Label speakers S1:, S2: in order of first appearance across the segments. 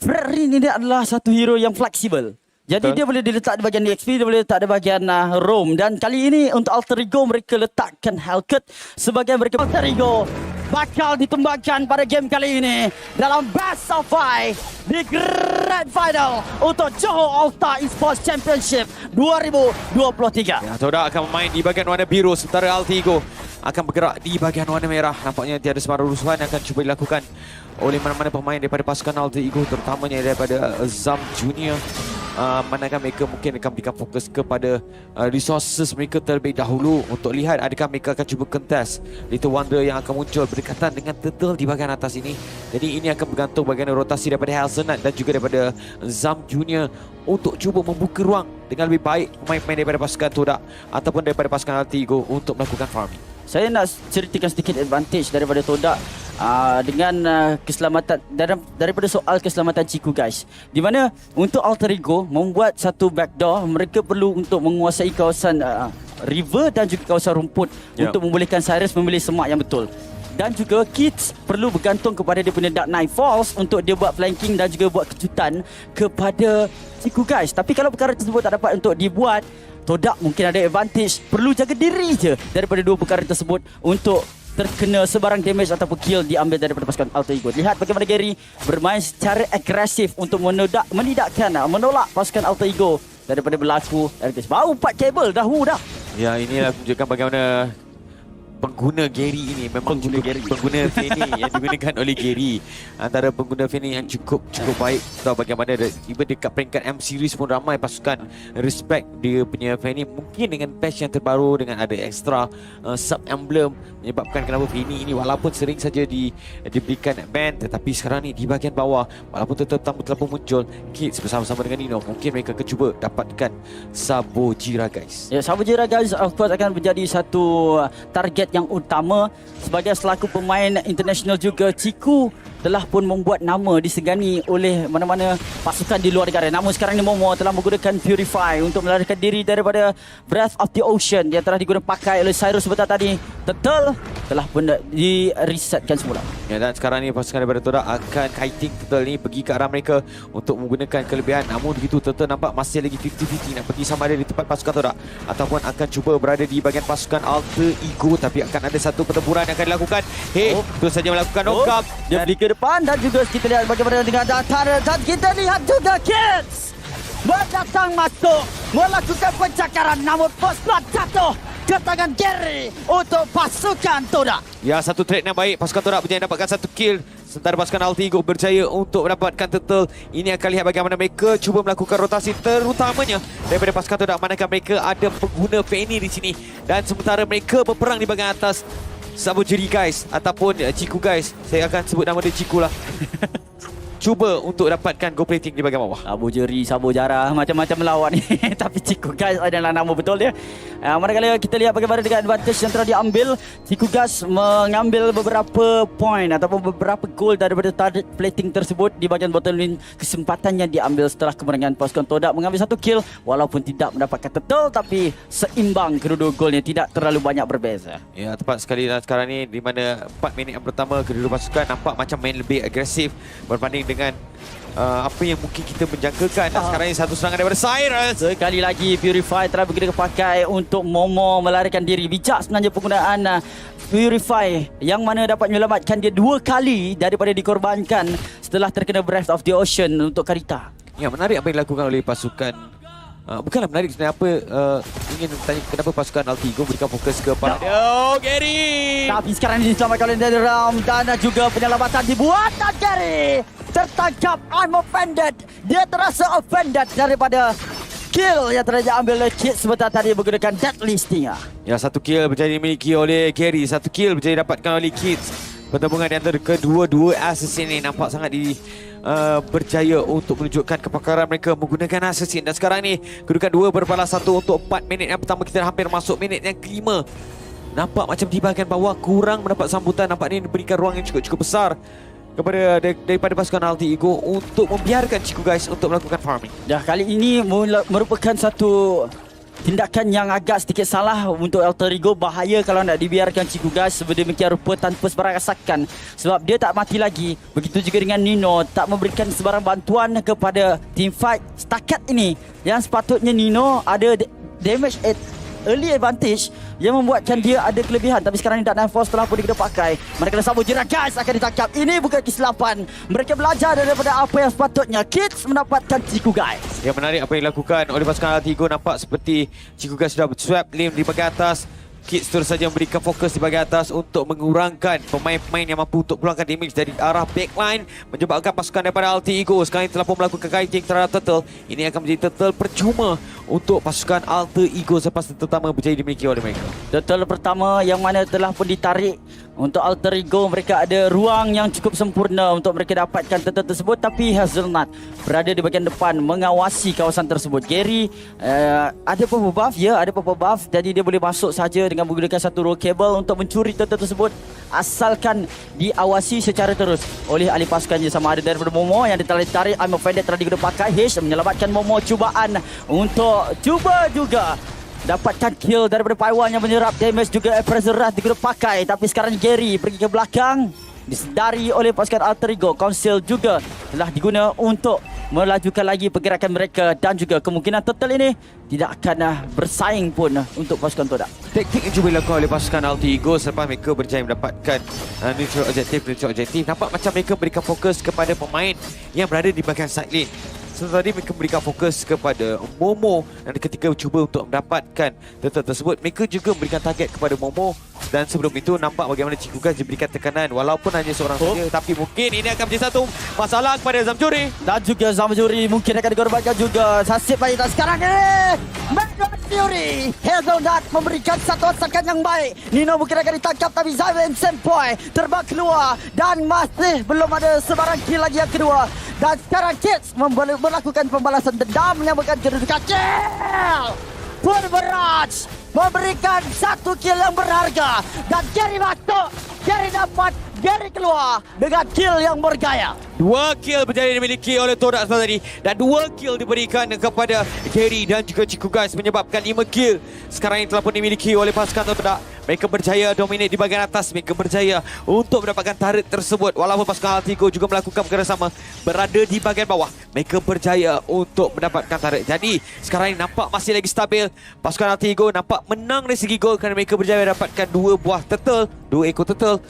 S1: Ferrari ini adalah satu hero yang fleksibel. Jadi dia boleh diletak di bahagian EXP, dia boleh letak di bahagian Rome. Dan kali ini untuk Alter Ego mereka letakkan Hellcat sebagai mereka Alter Ego bakal ditumbangkan pada game kali ini dalam Best of 5 di Grand Final untuk Johor All-Star Esports Championship 2023.
S2: Ya, Todak akan bermain di bahagian warna biru sementara Alter Ego akan bergerak di bahagian warna merah. Nampaknya tiada sebarang rusuhan yang akan cuba dilakukan oleh mana-mana pemain daripada pasukan Alter Ego, terutamanya daripada Zam Junior. Manakah mereka mungkin akan berikan fokus kepada resources mereka terlebih dahulu untuk lihat adakah mereka akan cuba contest Little Wonder yang akan muncul berdekatan dengan Turtle di bahagian atas ini. Jadi ini akan bergantung bagaimana rotasi daripada Helsenat dan juga daripada Zam Junior untuk cuba membuka ruang dengan lebih baik pemain-pemain daripada pasukan Todak ataupun daripada pasukan Alter Ego untuk melakukan farming.
S1: Saya nak ceritakan sedikit advantage daripada Todak dengan keselamatan daripada soal keselamatan Ciku guys. Di mana untuk Alter Ego membuat satu backdoor, mereka perlu untuk menguasai kawasan river dan juga kawasan rumput untuk membolehkan Cyrus memilih semak yang betul. Dan juga Kids perlu bergantung kepada dia punya Dark Knight Falls untuk dia buat flanking dan juga buat kejutan kepada Ciku guys. Tapi kalau perkara tersebut tak dapat untuk dibuat, Todak mungkin ada advantage. Perlu jaga diri je daripada dua perkara tersebut untuk terkena sebarang damage ataupun kill diambil daripada pasukan Alter Ego. Lihat bagaimana Gary bermain secara agresif untuk menolak pasukan Alter Ego daripada berlaku. Baru 4 kabel dah.
S2: Ya, inilah menunjukkan bagaimana pengguna Gary ini memang pengguna Fanny yang digunakan oleh Gary. Antara pengguna Fanny yang cukup baik. Tahu bagaimana tiba dekat peringkat M series pun ramai pasukan respect dia punya Fanny. Mungkin dengan patch yang terbaru dengan ada extra sub emblem menyebabkan kenapa Fanny ini walaupun sering saja diberikan ban, tetapi sekarang ni di bahagian bawah walaupun tetap terlalu muncul Kids bersama-sama dengan Nino, mungkin mereka akan cuba dapatkan Sabojira guys.
S1: Ya, Sabojira guys of course akan menjadi satu target yang utama sebagai selaku pemain international juga. Ciku telah pun membuat nama disegani oleh mana-mana pasukan di luar negara. Namun sekarang ni Momo telah menggunakan Purify untuk melarikan diri daripada Breath of the Ocean yang telah digunakan pakai oleh Cyrus sebentar tadi. Turtle telah pun di-resetkan semula.
S2: Ya, dan sekarang ni pasukan daripada Todak akan kiting Turtle ni pergi ke arah mereka untuk menggunakan kelebihan. Namun begitu Turtle nampak masih lagi 50-50 nak pergi sama ada di tempat pasukan Todak ataupun akan cuba berada di bahagian pasukan Alter Ego. Tapi akan ada satu pertempuran yang akan dilakukan. Terus saja melakukan knock-up.
S1: Dia pergi ke depan dan juga kita lihat bagaimana dengan Datara. Dan kita lihat juga Kids berdatang masuk melakukan pencakaran, namun first blood jatuh ke tangan Gary untuk pasukan Todak.
S2: Ya, satu trade yang baik. Pasukan Todak berjaya dapatkan satu kill. Sementara pasukan Alter Ego berjaya untuk mendapatkan Turtle. Ini akan lihat bagaimana mereka cuba melakukan rotasi terutamanya daripada pasukan Todak. Manakah mereka ada pengguna Fanny di sini. Dan sementara mereka berperang di bahagian atas. Sabojiri guys ataupun Ciku guys. Saya akan sebut nama dia Ciku lah. Cuba untuk dapatkan gold plating di bahagian bawah.
S1: Sabojiri, Sabojara, macam-macam melawan ni. Tapi Ciku guys adalah nama betul dia. Manakala kita lihat bagaimana dengan advantage yang telah diambil, Ciku guys mengambil beberapa point ataupun beberapa goal daripada target plating tersebut di bahagian bottom lane. Kesempatannya diambil setelah kemenangan pasukan Todak mengambil satu kill walaupun tidak mendapatkan turtle, tapi seimbang kedua-dua golnya, tidak terlalu banyak berbeza.
S2: Ya, tepat sekali. Dan sekarang ni di mana 4 minit yang pertama kedua-dua pasukan nampak macam main lebih agresif berbanding dengan apa yang mungkin kita menjangkakan. Dan sekarang ini satu serangan daripada Cyrus.
S1: Sekali lagi Purify telah begitu pakai untuk Momo melarikan diri. Bijak sebenarnya penggunaan Purify yang mana dapat menyelamatkan dia 2 kali daripada dikorbankan setelah terkena Breath of the Ocean untuk Karita.
S2: Ya, menarik apa yang dilakukan oleh pasukan. Bukanlah menarik sebenarnya, apa ingin tanya kenapa pasukan Alter Ego berikan fokus kepada Gary.
S1: Tapi sekarang ini diselamatkan oleh dari Ram dan juga penyelamatan dibuat dan Gary tertangkap. I'm offended. Dia terasa offended daripada kill yang telah diambil oleh Kids sebentar tadi menggunakan Deadly Stinger.
S2: Ya, satu kill berjaya dimiliki oleh Gary, satu kill berjaya dapatkan oleh Kids. Pertembungan di antara kedua-dua assassin ini nampak sangat berjaya untuk menunjukkan kepakaran mereka menggunakan assassin. Dan sekarang ni kedudukan 2 berbalas 1 untuk 4 minit yang pertama. Kita hampir masuk minit yang kelima. Nampak macam di bahagian bawah kurang mendapat sambutan. Nampak ni diberikan ruang yang cukup besar daripada pasukan Alter Ego untuk membiarkan Ciku guys untuk melakukan farming.
S1: Dah kali ini merupakan satu tindakan yang agak sedikit salah untuk Alter Ego. Bahaya kalau nak dibiarkan Ciku guys sedemikian rupa tanpa sebarang rasakan, sebab dia tak mati lagi. Begitu juga dengan Nino, tak memberikan sebarang bantuan kepada team fight setakat ini. Yang sepatutnya Nino ada damage at early advantage yang membuatkan dia ada kelebihan, tapi sekarang ni Dark Knight Force telah pun dia pakai. Mereka dah sambung jerat guys, akan ditangkap. Ini bukan kesilapan, mereka belajar daripada apa yang sepatutnya. Kids mendapatkan Ciku guys.
S2: Yang menarik apa yang dilakukan oleh pasukan Altigo, nampak seperti Ciku guys sudah swap lane di bahagian atas. Kids terus saja memberikan fokus di bahagian atas untuk mengurangkan pemain-pemain yang mampu untuk pulangkan damage dari arah backline, menyebabkan pasukan daripada Altigo sekarang telah pun melakukan kiting terhadap Turtle. Ini akan menjadi Turtle percuma untuk pasukan Alter Ego selepas terutama berjaya dimiliki oleh mereka.
S1: Turtle pertama yang mana telah pun ditarik untuk Alter Ego. Mereka ada ruang yang cukup sempurna untuk mereka dapatkan turtle tersebut, tapi Hazelnut berada di bahagian depan mengawasi kawasan tersebut. Gary ada purple buff, ya ada purple buff, jadi dia boleh masuk saja dengan menggunakan satu roll cable untuk mencuri turtle tersebut, asalkan diawasi secara terus oleh ahli pasukannya. Sama ada daripada Momo yang ditarik. I'm offended telah digunakan pakai. Hish menyelamatkan Momo, cubaan untuk cuba juga dapatkan kill daripada Paiwan yang menyerap damage juga. Pressure Rush digunakan pakai, tapi sekarang Gary pergi ke belakang, disedari oleh pasukan Alter Ego. Council juga telah diguna untuk melajukan lagi pergerakan mereka, dan juga kemungkinan Turtle ini tidak akan bersaing pun untuk pasukan Todak.
S2: Taktik yang cuba dilakukan oleh pasukan Alter Ego selepas mereka berjaya mendapatkan neutral objektif. Nampak macam mereka berikan fokus kepada pemain yang berada di bahagian side lane. Tadi mereka memberikan fokus kepada Momo, dan ketika cuba untuk mendapatkan turtle tersebut, mereka juga memberikan target kepada Momo. Dan sebelum itu nampak bagaimana Ciku guys diberikan tekanan walaupun hanya seorang saja, tapi mungkin ini akan menjadi satu masalah kepada Zamjuri.
S1: Dan juga Zamjuri mungkin akan dikorbankan juga. Sasib baik, dan sekarang ini Magnet Fury Hazelnut memberikan satu asakan yang baik. Nino mungkin akan ditangkap, tapi Zion Senpoi terbang keluar dan masih belum ada sebarang kill lagi yang kedua. Dan sekarang Kids melakukan pembalasan dendam yang bukan kedudukan kill. Purbaraj memberikan satu kill yang berharga, dan Gary masuk, Gary dapat, Gary keluar dengan kill yang bergaya.
S2: 2 kill berjaya dimiliki oleh Todak sebentar tadi, dan 2 kill diberikan kepada Gary dan juga Ciku guys, menyebabkan 5 kill sekarang yang telah pun dimiliki oleh pasukan Todak. Mereka berjaya dominate di bahagian atas, mereka berjaya untuk mendapatkan turret tersebut. Walaupun pasukan Altigo juga melakukan perkara sama, berada di bahagian bawah, mereka berjaya untuk mendapatkan turret. Jadi sekarang ini nampak masih lagi stabil. Pasukan Altigo nampak menang dari segi gol kerana mereka berjaya mendapatkan 2 buah turtle, 2 ekor turtle.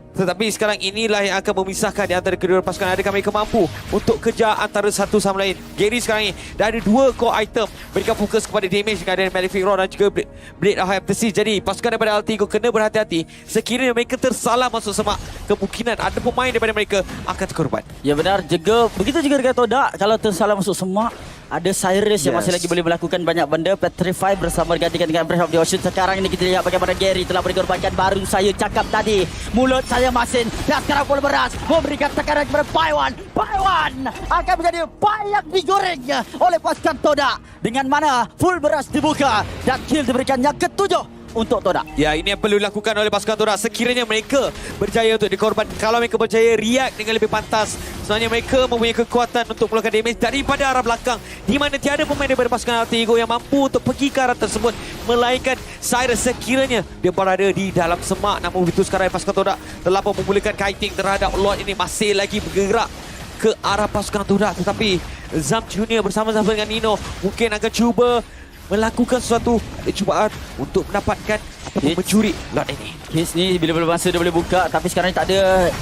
S2: Tetapi sekarang inilah yang akan memisahkan di antara kedua pasukan. Adakah mereka mampu untuk kejar antara satu sama lain? Gary sekarang ini dah ada 2 core item, berikan fokus kepada damage dengan adanya Malefic Roar dan juga Blade of Hypnosis. Jadi pasukan daripada Altigo kena berhati-hati. Sekiranya mereka tersalah masuk semak, kemungkinan ada pemain daripada mereka akan terkorban.
S1: Ya benar, juga begitu juga dengan Todak. Kalau tersalah masuk semak, ada Cyrus yang masih lagi boleh melakukan banyak benda. Petrify bersama gantikan dengan Breath of the Ocean. Sekarang ini kita lihat bagaimana Gary telah dikorbankan. Baru saya cakap tadi, mulut saya masin. Dan sekarang pun beras memberikan tekanan kepada Paiwan. Paiwan akan menjadi payak digoreng oleh pasukan Todak, dengan mana full beras dibuka dan kill diberikan yang ketujuh untuk Todak.
S2: Ya, ini yang perlu dilakukan oleh pasukan Todak. Sekiranya mereka berjaya untuk dikorban, kalau mereka berjaya react dengan lebih pantas, sebenarnya mereka mempunyai kekuatan untuk melakukan damage daripada arah belakang, di mana tiada pemain daripada pasukan Altigo yang mampu untuk pergi ke arah tersebut, melainkan Cyrus sekiranya dia berada di dalam semak. Namun begitu sekarang pasukan Todak telah pun memulakan kiting terhadap Lord ini, masih lagi bergerak ke arah pasukan Todak. Tetapi Zam Junior bersama-sama dengan Nino mungkin akan cuba melakukan sesuatu cubaan untuk mendapatkan ataupun mencuri Lord ini.
S1: Kids ni bila-bila masa dia boleh buka, tapi sekarang ni tak ada.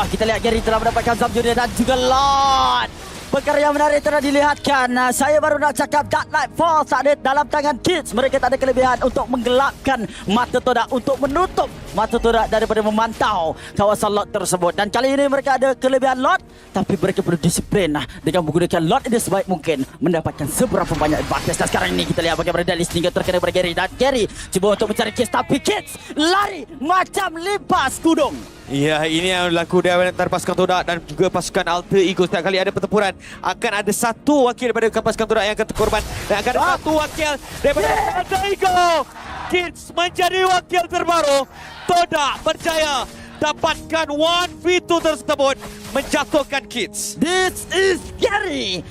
S1: Kita lihat Gary telah mendapatkan Zam Junior dan juga Lord. Perkara yang menarik telah dilihatkan. Saya baru nak cakap Dark Knight Force ada dalam tangan Kids. Mereka tak ada kelebihan untuk menggelapkan mata Todak, untuk menutup mata Todak daripada memantau kawasan lot tersebut. Dan kali ini mereka ada kelebihan lot, tapi mereka perlu disiplin dengan menggunakan lot ini sebaik mungkin, mendapatkan seberapa banyak advantage. Dan sekarang ini kita lihat bagaimana Dallas hingga terkena pada Gary. Dan Gary cuba untuk mencari Kids, tapi Kids lari macam limpas kudung.
S2: Ya, ini yang berlaku di antara pasukan Todak dan juga pasukan Alter Ego. Setiap kali ada pertempuran, akan ada satu wakil daripada pasukan Todak yang akan terkorban, dan akan ada satu wakil daripada Alter Ego. Kids menjadi wakil terbaru. Todak berjaya dapatkan 1v2 tersebut, menjatuhkan Kids.
S1: This is Gary.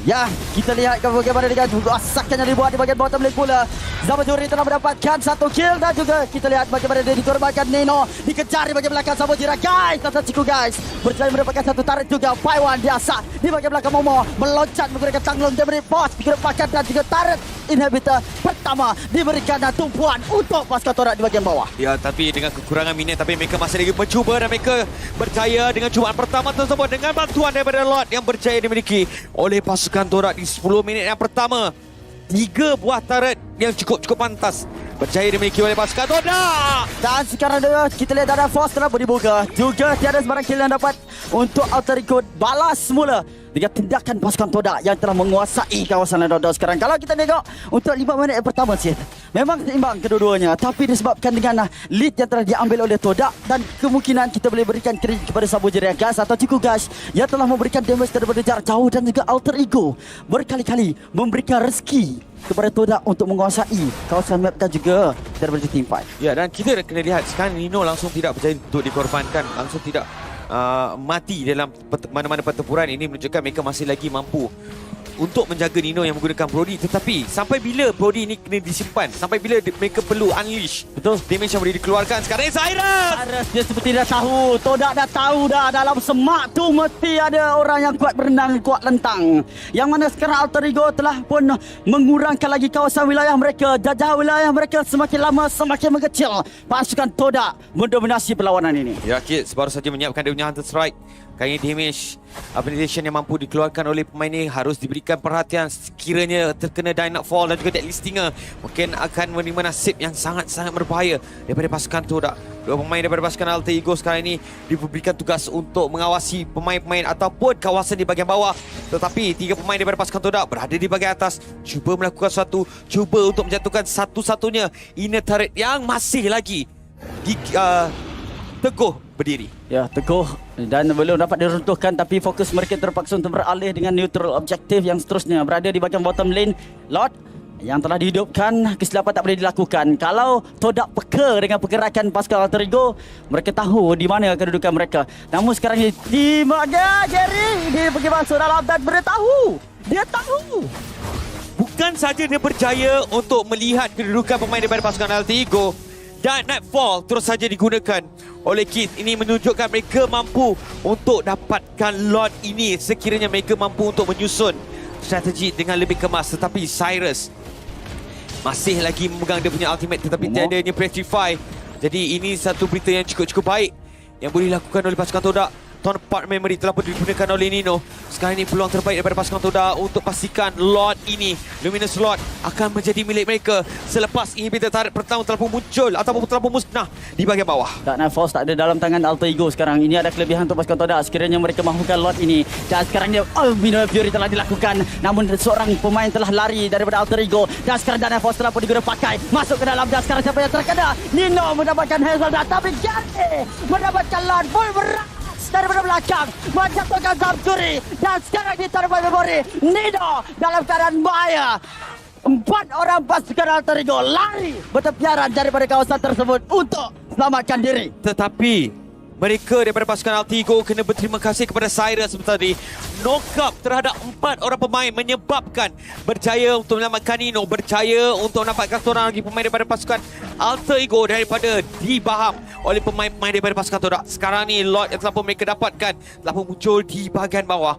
S1: Ya, kita lihat bagaimana dengan asakan yang dibuat di bahagian bottom lane pula. Zamajuri telah mendapatkan satu kill dan juga kita lihat bagaimana dia dikorbankan. Nino dikejar di bahagian belakang Zamajuri guys. Tata Ciku guys berjaya mendapatkan satu tarik juga. Paiwan biasa di bahagian belakang Momo meloncat menggunakan tanglung diberi pos dikedepankan dan juga tarik inhibitor pertama diberikan tumpuan untuk pasukan Todak di bahagian bawah.
S2: Ya, tapi dengan kekurangan minit tapi mereka masih lagi mencuba dan mereka berjaya dengan cubaan pertama tersebut dengan bantuan daripada Lord yang berjaya dimiliki oleh pasukan Todak di 10 minit yang pertama. 3 buah turret yang cukup pantas berjaya dimiliki oleh pasukan Todak.
S1: Dan sekarang kita lihat ada Force telah dibuka. Juga tiada sebarang kill yang dapat untuk Alter Ego balas semula dengan tindakan pasukan Todak yang telah menguasai kawasan Dodo sekarang. Kalau kita tengok untuk 5 minit yang pertama sih, memang seimbang kedua-duanya. Tapi disebabkan dengan lead yang telah diambil oleh Todak dan kemungkinan kita boleh berikan kredit kepada Zamajuri Gas atau Ciku Gas yang telah memberikan damage daripada jarak jauh dan juga Alter Ego berkali-kali memberikan rezeki kepada Todak untuk menguasai kawasan map dan juga daripada Team Fight.
S2: Ya, dan kita kena lihat sekarang Nino langsung tidak berjaya untuk dikorbankan, langsung tidak mati dalam mana-mana pertempuran. Ini menunjukkan mereka masih lagi mampu untuk menjaga Nino yang menggunakan Brody. Tetapi sampai bila Brody ini kena disimpan? Sampai bila mereka perlu unleash? Betul. Damage yang boleh dikeluarkan sekarang Cyrus
S1: Dia seperti dah tahu. Todak dah tahu dah dalam semak tu mesti ada orang yang kuat berenang, kuat lentang. Yang mana sekarang Alter Ego telah pun mengurangkan lagi kawasan wilayah mereka. Jajah wilayah mereka semakin lama semakin mengecil. Pasukan Todak mendominasi perlawanan ini.
S2: Ya, Kids baru saja menyiapkan dia punya Hunter Strike. Kali ini damage penetration yang mampu dikeluarkan oleh pemain ini harus diberikan perhatian. Sekiranya terkena Dynamite dan juga Deadly Stinger, mungkin akan menerima nasib yang sangat-sangat berbahaya daripada pasukan Todak. Dua pemain daripada pasukan Alter Ego sekarang ini diberikan tugas untuk mengawasi pemain-pemain ataupun kawasan di bahagian bawah. Tetapi 3 pemain daripada pasukan Todak berada di bahagian atas, cuba melakukan sesuatu, cuba untuk menjatuhkan satu-satunya inner turret yang masih lagi teguh berdiri.
S1: Ya, teguh dan belum dapat diruntuhkan tapi fokus mereka terpaksa untuk beralih dengan neutral objektif yang seterusnya berada di bahagian bottom lane. Lord yang telah dihidupkan, kesilapan tak boleh dilakukan. Kalau Todak peka dengan pergerakan pasukan Alter Ego, mereka tahu di mana kedudukan mereka. Namun sekarang ini di mana Jerry dia pergi masuk dalam dan beritahu. Dia tahu.
S2: Bukan saja dia berjaya untuk melihat kedudukan pemain daripada pasukan Alter Ego, dan Nightfall terus saja digunakan oleh Kids. Ini menunjukkan mereka mampu untuk dapatkan Lord ini sekiranya mereka mampu untuk menyusun strategi dengan lebih kemas. Tetapi Cyrus masih lagi memegang dia punya ultimate tetapi tiadanya Petrify. Jadi ini satu berita yang cukup baik yang boleh dilakukan oleh pasukan Todak. Tone Part Memory telah pun digunakan oleh Nino. Sekarang ini peluang terbaik daripada pasukan Todak untuk pastikan Lord ini, Luminous Lord, akan menjadi milik mereka selepas inhibitor turret pertama telah pun muncul ataupun telah pun musnah di bahagian bawah.
S1: Dark Force tak ada dalam tangan Alter Ego sekarang. Ini ada kelebihan untuk pasukan Todak sekiranya mereka mahukan Lord ini. Dan sekarang dia Minor Fury telah dilakukan. Namun seorang pemain telah lari daripada Alter Ego. Dan sekarang Dark Force telah pun digunakan pakai. Masuk ke dalam dan sekarang siapa yang terkena? Nino mendapatkan Hazel tapi Gary mendapatkan Lord full berat daripada belakang menjatuhkan Zamajuri dan sekarang di tanah memori Nino dalam keadaan bahaya. 4 orang pasukan Alter Ego lari bertepiaran daripada kawasan tersebut untuk selamatkan diri.
S2: Tetapi mereka daripada pasukan Alter Ego kena berterima kasih kepada Cyrus tadi. Knock-up terhadap 4 orang pemain menyebabkan berjaya untuk menyelamatkan Nino, berjaya untuk mendapatkan seorang lagi pemain daripada pasukan Alter Ego daripada dibaham oleh pemain-pemain daripada pasukan Todak. Sekarang ni Lord yang telah pun mereka dapatkan telah pun muncul di bahagian bawah.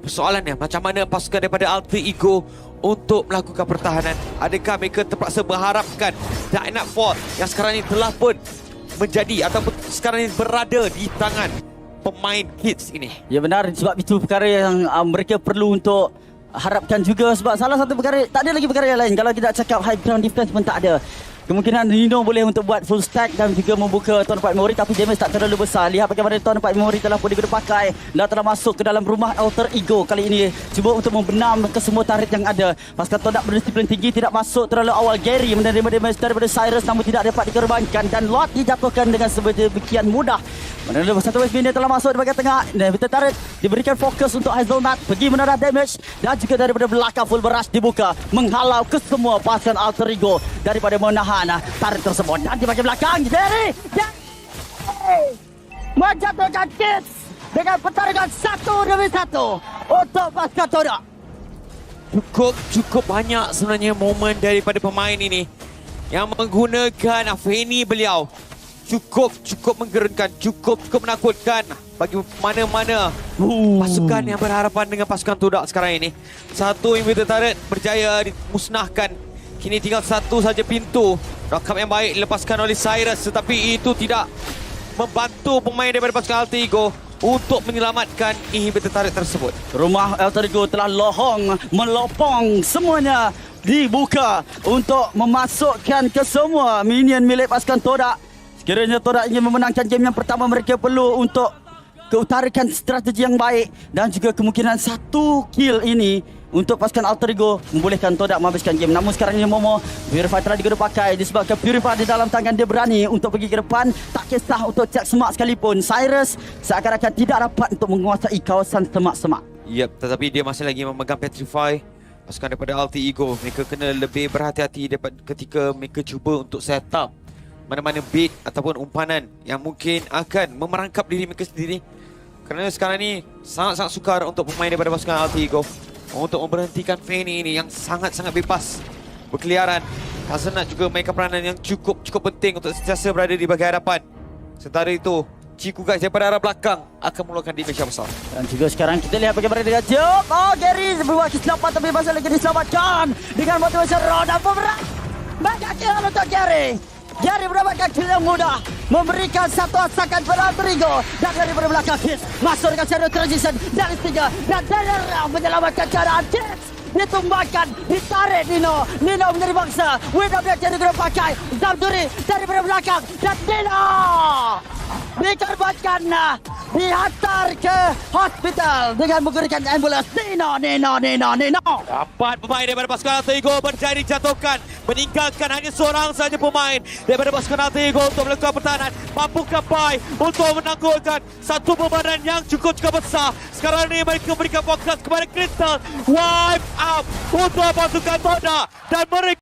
S2: Persoalannya macam mana pasukan daripada Alter Ego untuk melakukan pertahanan? Adakah mereka terpaksa berharapkan Nightfall yang sekarang ni telah pun menjadi ataupun sekarang ini berada di tangan pemain Kids ini?
S1: Ya benar, sebab itu perkara yang mereka perlu untuk harapkan juga. Sebab salah satu perkara, tak ada lagi perkara yang lain. Kalau kita cakap high ground defense pun tak ada. Kemungkinan Nino boleh untuk buat full stack dan juga membuka Tone Part Memory tapi damage tak terlalu besar. Lihat bagaimana Tone Part Memory telah pun digunakan pakai dan telah masuk ke dalam rumah Alter Ego. Kali ini cuba untuk membenam ke semua turret yang ada. Pasukan Todak berdisiplin tinggi, tidak masuk terlalu awal. Gary menerima damage daripada Cyrus namun tidak dapat dikorbankan dan Lord dijatuhkan dengan sebegian mudah. Menerima satu wave minion telah masuk di bahagian tengah. Inhibitor turret diberikan fokus untuk Hazelnut pergi menerah damage dan juga daripada belakang full berush dibuka menghalau ke semua pasukan Alter Ego daripada menahan tarik tersebut. Dan di bahagian belakang Jerry menjatuhkan Kids dengan pertarungan 1 demi 1 untuk pasukan Todak.
S2: cukup banyak sebenarnya momen daripada pemain ini yang menggunakan Fanny beliau. Cukup menggerunkan, cukup menakutkan bagi mana-mana pasukan yang berhadapan dengan pasukan Todak sekarang ini. Satu inverted turret berjaya dimusnahkan. Kini tinggal satu saja pintu. Rakam yang baik dilepaskan oleh Cyrus, tetapi itu tidak membantu pemain daripada pasukan Alter Ego untuk menyelamatkan inhibitor turret tersebut.
S1: Rumah Alter Ego telah melopong semuanya dibuka untuk memasukkan ke semua minion milik pasukan Todak. Sekiranya Todak ingin memenangkan game yang pertama, mereka perlu untuk keutarakan strategi yang baik dan juga kemungkinan satu kill ini untuk pasukan Alter Ego membolehkan Todak menghabiskan game. Namun sekarang ini Momo, Purify telah digunakan pakai disebabkan Purify di dalam tangan dia berani untuk pergi ke depan. Tak kisah untuk cek semak sekalipun. Cyrus seakan-akan tidak dapat untuk menguasai kawasan semak-semak.
S2: Yep, tetapi dia masih lagi memegang Petrify. Pasukan daripada Alter Ego, mereka kena lebih berhati-hati ketika mereka cuba untuk set up mana-mana bait ataupun umpanan yang mungkin akan memerangkap diri mereka sendiri. Kerana sekarang ni sangat-sangat sukar untuk pemain daripada pasukan Alter Ego untuk memberhentikan Fanny ini yang sangat-sangat bebas berkeliaran. Hasanat juga mainkan peranan yang cukup penting untuk sentiasa berada di bahagian hadapan. Sementara itu, Ciku guys daripada arah belakang akan mengeluarkan damage yang besar.
S1: Dan juga sekarang kita lihat bagaimana dengan Job. Oh, Gary berbuat kesilapan tapi masih lagi diselamatkan dengan motivasi roda pemeran. Maka kill untuk Gary. Gary mendapatkan kill yang mudah, memberikan satu asakan pada Alter Ego. Dan daripada belakang Kiss masuk dengan shadow transition dari 3 dan Daniel menyelamatkan keadaan. Kiss ditumbangkan, ditarik Nino menjadi bangsa. Window Black jadi guna pakai Zamduri daripada belakang dan Nino dikorbankan, dihantar ke hospital dengan menggunakan ambulans. Nino.
S2: Dapat pemain daripada pasukan Alter Ego berjaya dijatuhkan, meninggalkan hanya seorang saja pemain daripada pasukan Alter Ego untuk melakukan pertahanan. Mampukah Pai untuk menanggulkan satu bebanan yang cukup besar. Sekarang ini mereka berikan fokus kepada Crystal. Wipe up untuk pasukan Todak dan mereka